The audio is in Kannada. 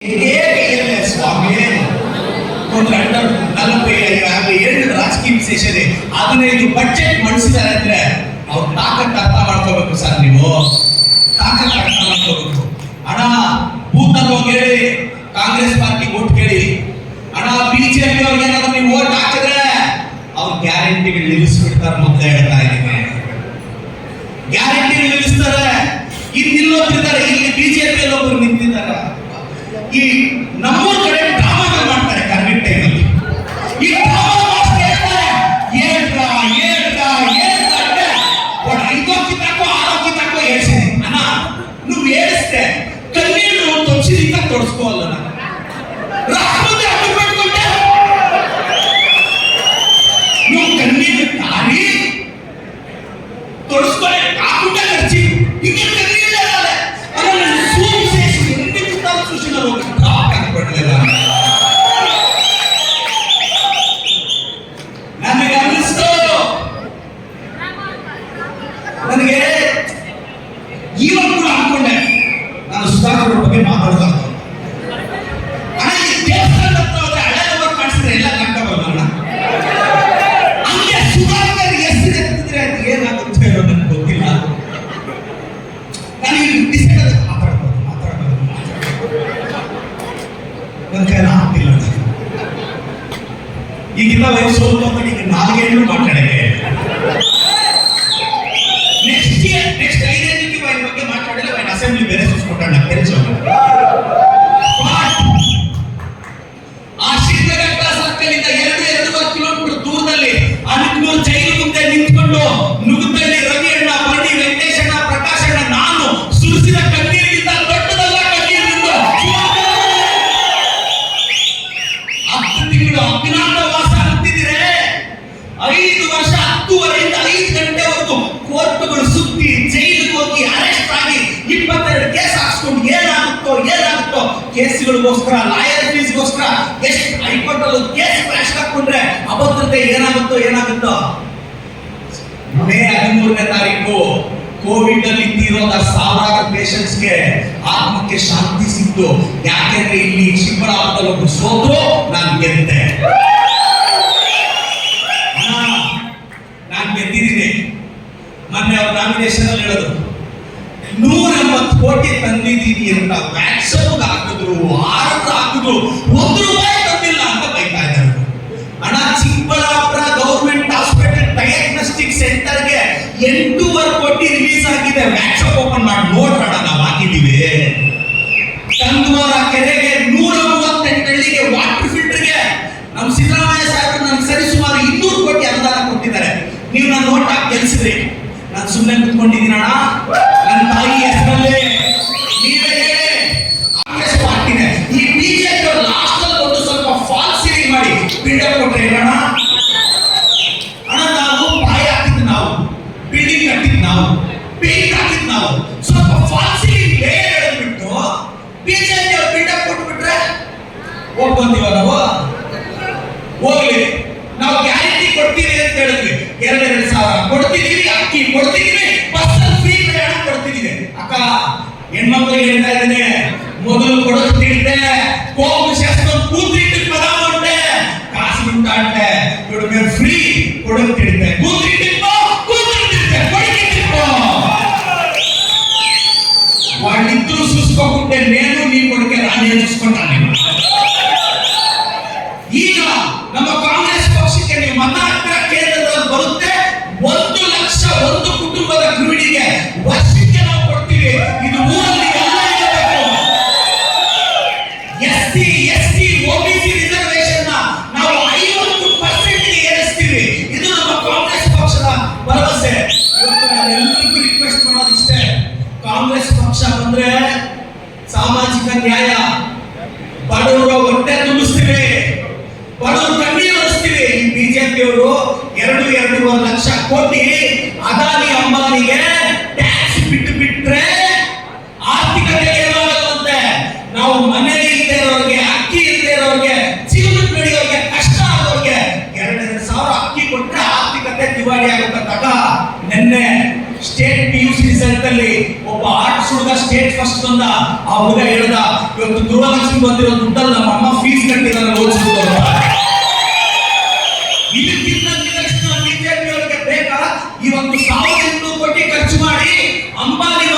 ಸ್ವಾಮಿ ಒಂದು 47 ರಾಜಕೀಯ ವಿಶೇಷ ಇದೆ. 15 ಬಡ್ಜೆಟ್ ಮಂಡಿಸಿದ್ದಾರೆ ಅಂದ್ರೆ ಅವ್ರ ತಾಕತ್ ಅರ್ಥ ಮಾಡ್ಕೋಬೇಕು ಸರ್. ನೀವು ತಾಕತ್ ಅರ್ಥ ಮಾಡ್ಕೋಬೇಕು. ಅಣ್ಣ ಬೂತಲ್ಲಿ ಹೋಗಿ ಹೇಳಿ ಕಾಂಗ್ರೆಸ್ ಪಾರ್ಟಿ ವೋಟ್ ಕೇಳಿ. ಅಣ್ಣ ಬಿಜೆಪಿ ಅವ್ರಿಗೆ ಏನಾದ್ರು ನೀವು ವೋಟ್ ಹಾಕಿದ್ರೆ ಅವ್ರು ಗ್ಯಾರಂಟಿಗಳು ನಿಲ್ಲಿಸ್ಬಿಡ್ತಾರೆ. ಮೊದಲೇ ಹೇಳ್ತಾ ಇದ್ದೀನಿ, ಗ್ಯಾರಂಟಿಗಳು ನಿಲ್ಲಿಸ್ತಾರೆ. ಇಲ್ಲಿ ನಿಲ್ಲೋತಿದ್ದಾರೆ, ಇಲ್ಲಿ ಬಿಜೆಪಿ ಒಬ್ಬರು ನಿಂತಿದ್ದಾರೆ. ಈ ನಮ್ಮೂರ ಕಡೆ ಡ್ರಾಮಾಗಳು ಮಾಡ್ತಾರೆ ಕರೆಕ್ಟ್ ಟೈಮಲ್ಲಿ. ಈ ಡ್ರಾಮಾ ಹೇಳ್ತೀನಿ ಅಣ್ಣ, ನೀವು ಹೇಳಿಸ್ತೆ ಕಣ್ಣೀರು ತೊಡ್ಸಿದಿಂದ ತೊಡ್ಸ್ಕೋಲ್ಲ. ನೀವು ಕಣ್ಣೀರು ತಾರಿ ತೊಡ್ಸ್ಕೊಳ್ಳಿ ಹಾಕುಟ ಖರ್ಚಿ ಹಿಂಗೆ ಕಣ್ಣೀರು ನನಗೆ ಅನ್ನಿಸ್ತು, ನನಗೆ ಇವಾಗ ಕೂಡ ಅನ್ಕೊಂಡೆ ನಾನು ಸುಧಾಕರ್ ಬಗ್ಗೆ ಮಾತಾಡಬಾರ್ದು. ಅಣ್ಣ ಈ ದೇವಸ್ಥಾನ ಹಳೆ ನಂಬರ್ ಕಾಣಿಸಿದ್ರೆ ಎಲ್ಲ ಕಂಡಬಲ್ಲ. ಹಂಗೆ ಸುಧಾಕರ್ ಹೆಸರು ಎತ್ತಿದ್ರೆ ಅದು ಏನಾಗುತ್ತೆ ಅನ್ನೋದು ನನಗೆ ಗೊತ್ತಿಲ್ಲ. ನನಗೆ ಡಿಸೈಡ್ ಮಾತಾಡ್ಬೋದು ನನ್ನ ಕೈಲ ಆಗ್ತಿಲ್ಲ. ಈಗಿಲ್ಲ ವಯಸ್ಸು ಹೋಗ್ತಾ ಈಗ 4 ಗಂಟೆ ಮಾತಾಡಿದೆ. ನೆಕ್ಸ್ಟ್ 5 ಗಂಟೆಗೆ ಬಗ್ಗೆ ಮಾತಾಡಿಲ್ಲ. ಅಸೆಂಬ್ಲಿ ಬೇರೆ ಸುಸ್ಕೊಂಡ ಕೆಲಸ. ಆ ಶಿಡ್ಲಘಟ್ಟ ಸರ್ಕಲ್ ಇಂದ 2.5 ಕಿಲೋಮೀಟರ್ ದೂರದಲ್ಲಿ ಅನಕನೂರು ಜೈಲು ಮುಂದೆ ನಿಂತ್ಕೊಂಡು ನುಗ್ಗದಲ್ಲಿ ರವಿ ಅಣ್ಣ, ಬಂಡಿ ವೆಂಕಟೇಶಣ್ಣ, ಪ್ರಕಾಶಣ್ಣ ನಾನು ಸುರಿಸಿದ ಕಣ್ಣೀರಿಗಿಂತ ದೊಡ್ಡದಲ್ಲ ಕಣ್ಣೀರಿನಿಂದ 10 ತಿಂಗಳು ಅಜ್ಞಾತವಾಸ ಅಂತಿದ್ರೆ 5 ವರ್ಷ 10ವರೆಯಿಂದ 5 ಗಂಟೆವರೆಗೂ ಕೋರ್ಟ್ಗಳು ಸುತ್ತಿ ಜೈಲಿಗೆ ಹೋಗಿ ಅರೆಸ್ಟ್ ಆಗಿ 22 ಕೇಸ್ ಹಾಕ್ಸ್ಕೊಂಡು ಏನಾಗುತ್ತೋ ಕೇಸ್ಗಳಿಗೋಸ್ಕರ ಲಾಯರ್ ಫೀಸ್ಗೋಸ್ಕರ ಎಷ್ಟು ಹೈಕೋರ್ಟ್ ಅಲ್ಲಿ ಕೇಸ್ ಕ್ರಾಶ್ ಹಾಕೊಂಡ್ರೆ ಅಭದ್ರತೆ ಏನಾಗುತ್ತೋ. ಮೇ 13ನೇ ತಾರೀಕು ಕೋವಿಡ್ ಅಲ್ಲಿ ತೀರೋದ ಸಾವಿರಾರು ಪೇಷಂಟ್ಸ್ಗೆ ಆತ್ಮಕ್ಕೆ ಶಾಂತಿ ಸಿಕ್ತು. ಯಾಕೆಂದ್ರೆ ಇಲ್ಲಿ ಚಿಕ್ಕಬಳ್ಳಾಪುರದಲ್ಲಿ ಒಬ್ಬರು ಸೋತರು, ನಾನು ಗೆದ್ದೆ. ನಾನು ಗೆದ್ದಿದ್ದೀನಿ. ಮೊನ್ನೆ ಅವ್ರ ನಾಮಿನೇಷನ್ ಅಲ್ಲಿ ಹೇಳೋದು 180 ಕೋಟಿ ತಂದಿದ್ದೀನಿ ಅಂತ ವ್ಯಾಕ್ಸಿನ್ ಹಾಕಿದ್ರು, ಹಾಕಿದ್ರು, ₹1 ತಂದಿಲ್ಲ ಅಂತ ಬೈತಾ ಇದ್ದಾರೆ. ಅಣ್ಣ ಚಿಕ್ಕಬಳ್ಳಾಪುರ ಗೌರ್ಮೆಂಟ್ ಹಾಸ್ಪಿಟಲ್ ಡಯಾಗ್ನೋಸ್ಟಿಕ್ ಸೆಂಟರ್ಗೆ 8.5 ಕೋಟಿ ರಿಲೀಸ್ ಆಗಿದೆ. ವ್ಯಾಕ್ಸಿನ್ ಓಪನ್ ಮಾಡಿ ನೋಡ್ರಣ, ನಾವು ಹಾಕಿದ್ದೀವಿ. ಕಂದಮೂರ ಕೆರೆಗೆ 138 ಹಳ್ಳಿಗೆ ವಾಟರ್ ಫಿಲ್ಟರ್ಗೆ ನಮ್ಮ ಸಿದ್ದರಾಮಯ್ಯ ಸಾಹೇಬರು ನನಗೆ ಸರಿಸುಮಾರು 200 ಕೋಟಿ ಅನುದಾನ ಕೊಟ್ಟಿದ್ದಾರೆ. ನೀವು ನನ್ನ ನೋಟ್ ಹಾಕಿ ಗೆಲ್ಸಿದ್ರಿ, ನಾನು ಸುಮ್ಮನೆ ಕುತ್ಕೊಂಡಿದ್ದೀನಿ ಅಣ್ಣ. ನನ್ನ ತಾಯಿ ಹೆಸರಲ್ಲೇ ನೀವೇ ಹೇಳಿ ಕಾಂಗ್ರೆಸ್ ಪಾರ್ಟಿನೇ. ಈ ಬಿಜೆಪಿ ಲಾಸ್ಟ್ ಅಲ್ಲಿ ಒಂದು ಸ್ವಲ್ಪ ಫಾಲ್ ಸೀಲಿಂಗ್ ಮಾಡಿ ಬಿಲ್ಡಪ್ ಕೊಟ್ರೆ ಅಣ್ಣ. ನಾವು ಪಾಯ ಹಾಕಿದ್ದು, ನಾವು ಬಿಲ್ಡಿಂಗ್ ಕಟ್ಟಿದ್ದು, ನಾವು ಪೇಂಟ್ ಹಾಕಿದ್ದು, ನಾವು ಸ್ವಲ್ಪ ಫಾಲ್ ಸೀಲಿಂಗ್ ಲೇಯರ್ ಹೇಳ್ಬಿಟ್ಟು ಬಿಜೆಪಿ ಅವ್ರು ಬಿಲ್ಡಪ್ ಕೊಟ್ಬಿಟ್ರೆ ಹೋಗ್ಬಂದಿವ ನಾವು. ಹೋಗ್ಲಿ, ನಾವು ಗ್ಯಾರಂಟಿ ಕೊಡ್ತೀವಿ ಅಂತ ಹೇಳಿದ್ವಿ. 2,000 ಕೊಡ್ತಿದೀವಿ, ಅಕ್ಕಿ ಕೊಡ್ತಿದೀವಿ, ಬಸ್ ಫ್ರೀ ಪ್ರಯಾಣ ಕೊಡ್ತಿದೀವಿ. ಅಕ್ಕ ಹೆಣ್ಮಕ್ಳಿಗೆ ಹೇಳ್ತಾ ಇದ್ದೇನೆ, ಮೊದಲು ಕೊಡೋದು ತಿಳಿದೆ, ಕೋಪು ಶಾಸ್ತ್ರ ಕೂತ್ರಿಟ್ಟು ಪದ ಹೊಂಟೆ, ಕಾಸು ಉಂಟಾಂಟೆ, ಇವ್ರಿಗೆ ಫ್ರೀ ಕೊಡೋದು ತಿಳಿದೆ, ಕೂತ್ರಿಟ್ಟಿಪ್ಪೋ ಕೊಡಿಕಿಟ್ಟಿಪ್ಪೋ ಮಾಡಿದ್ರು ಸುಸ್ಕೊಂಡ್ಬಿಟ್ಟೆ. ನೇನು ನೀ ಕೊಡಕೆ ರಾಣಿ ಸುಸ್ಕೊಂಡಾನೆ. ಈಗ ನಮ್ಮ ಕಾಂಗ್ರೆಸ್ ಪಕ್ಷಕ್ಕೆ ನೀವು ಮತ ಹಾಕಿದ ಕೇಂದ್ರದಲ್ಲಿ ಬರುತ್ತೆ 1 ಲಕ್ಷ ಒಂದು ಕುಟುಂಬದ ಗೃಹಿಣಿಗೆ ವರ್ಷಕ್ಕೆ ನಾವು ಕೊಡ್ತೀವಿ. ಇದು ಊರಲ್ಲಿ ಎಲ್ಲ ಇರಬೇಕು. SC OBC ರಿಸರ್ವೇಶನ್ ನಾವು 50% ಏರಿಸ್ತೀವಿ. ಇದು ನಮ್ಮ ಕಾಂಗ್ರೆಸ್ ಪಕ್ಷದ ಭರವಸೆ. ಇವತ್ತು ನಾನು ಎಲ್ಲರಿಗೂ ರಿಕ್ವೆಸ್ಟ್ ಮಾಡೋದಿಷ್ಟೇ, ಕಾಂಗ್ರೆಸ್ ಪಕ್ಷ ಬಂದ್ರೆ ಸಾಮಾಜಿಕ ನ್ಯಾಯ, ಬಡವರ ಹೊಟ್ಟೆ ತುಂಬಿಸ್ತೀವಿ, ಬಡವರು ಕಣ್ಣೀರು ಒರೆಸ್ತೀವಿ. ಈ ಬಿಜೆಪಿ ಅವರು 2.5 ಲಕ್ಷ ಕೋಟಿ ಅದಾನಿ ಅಂಬಾನಿಗೆ ಟ್ಯಾಕ್ಸ್ ಬಿಟ್ರೆ ಆರ್ಥಿಕತೆ ಏನಾಗುತ್ತಂತೆ. ನಾವು ಮನೆ ಇಲ್ಲದೆ ಇರೋರಿಗೆ, ಅಕ್ಕಿ ಇಲ್ಲದೆ ಇರೋರಿಗೆ, ಜೀವನಕ್ಕೆ ನಡೆಯೋರಿಗೆ, ಕಷ್ಟ ಆಗೋರಿಗೆ 2,000 ಅಕ್ಕಿ ಕೊಟ್ಟರೆ ಆರ್ಥಿಕತೆ ದಿವಾಳಿ ಆಗುತ್ತೆ. ನಿನ್ನೆ ಸ್ಟೇಟ್ PUC ರಿಸಲ್ಟ್ ಅಲ್ಲಿ ಒಬ್ಬ ಆರ್ಟ್ಸ್ ಹುಡುಗ ಸ್ಟೇಟ್ ಫಸ್ಟ್ ಬಂದ. ಆ ಹುಡುಗ ಹೇಳ್ದ, ಇವತ್ತು ಗೃಹಲಕ್ಷ್ಮಿ ಬಂದಿರೋ ದುಡ್ಡಲ್ಲಿ ನಮ್ಮ ಅಮ್ಮ ಫೀಸ್ ಕಟ್ಟಿ ನಾನು ಓದಿಸಿದ್ರು ಅಂತ. ಇದಕ್ಕಿಂತ ನಿದರ್ಶನ ಬಿಜೆಪಿ ಅವರಿಗೆ ಬೇಕಾ? ಇವತ್ತು 1,800 ಕೋಟಿ ಖರ್ಚು ಮಾಡಿ ಅಂಬಾನಿ